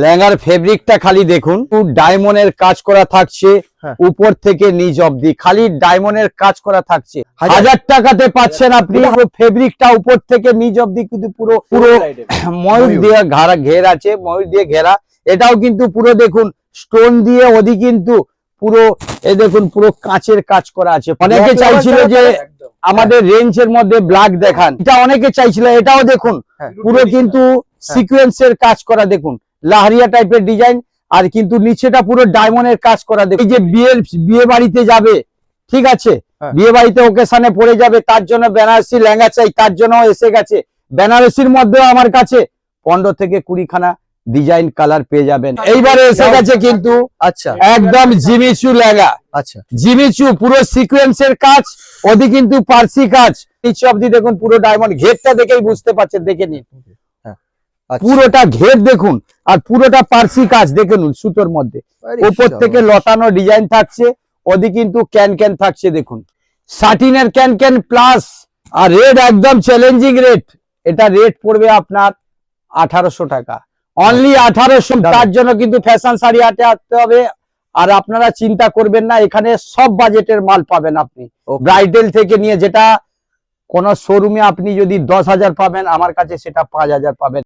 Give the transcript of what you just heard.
লেহেঙ্গার ফেব্রিকটা খালি দেখুন, ডায়মন্ডের কাজ করা থাকছে উপর থেকে নিচ অবধি, খালি ডায়মন্ডের কাজ করা থাকছে। 1000 টাকাতে পাচ্ছেন আপনি। ফেব্রিকটা উপর থেকে নিচ অবধি কিন্তু পুরো পুরো ময়ূর দিয়ে ঘের আছে, ময়ূর দিয়ে ঘেরা। এটাও কিন্তু পুরো দেখুন স্টোন দিয়ে, ওদি কিন্তু পুরো এই দেখুন পুরো কাঁচের কাজ করা আছে। অনেকে চাইছিল যে আমাদের রেঞ্জের মধ্যে ব্ল্যাক দেখান, এটা অনেকে চাইছিল। এটাও দেখুন পুরো কিন্তু সিকোয়েন্সের কাজ করা, দেখুন লাহরিয়া টাইপের ডিজাইন, আর কিন্তু নিচেটা পুরো ডায়মন্ডের কাজ করা। দেখুন এই যে বিয়ে বাড়িতে যাবে, ঠিক আছে, বিয়ে বাড়িতে ওকেশনে পড়ে যাবে, তার জন্য বেনারসি লেহেঙ্গা চাই, তার জন্য এসে গেছে। বেনারসির মধ্যেও আমার কাছে 15 থেকে 20 খানা ডিজাইন কালার পেয়ে যাবেন। এইবারে এসে গেছে কিন্তু আচ্ছা একদম জিমিচু লেহেঙ্গা। আচ্ছা জিমিচু পুরো সিকোয়েন্সের কাজ, ওদি কিন্তু পার্সি কাজ, নিচে অবধি দেখুন পুরো ডায়মন্ড। ঘেরটা দেখেই বুঝতে পারছেন, দেখে নিন পুরোটা ঘের দেখুন, আর পুরোটা পার্সি কাজ দেখে নিন সুতোর মধ্যে। উপর থেকে লতানো ডিজাইন থাকছে, ওদি কিন্তু ক্যান ক্যান থাকছে দেখুন, সাটিনের ক্যান ক্যান প্লাস। আর রেট একদম চ্যালেঞ্জিং রেট, এটা রেট পড়বে আপনার 1800 টাকা, অনলি 1800। তার জন্য কিন্তু ফ্যাশন শাড়ি হাটে আসতে হবে। আর আপনারা চিন্তা করবেন না, এখানে সব বাজেটের মাল পাবেন আপনি, ব্রাইডাল থেকে নিয়ে, যেটা কোন শোরুমে আপনি যদি 10,000 পাবেন, আমার কাছে সেটা 5,000 পাবেন।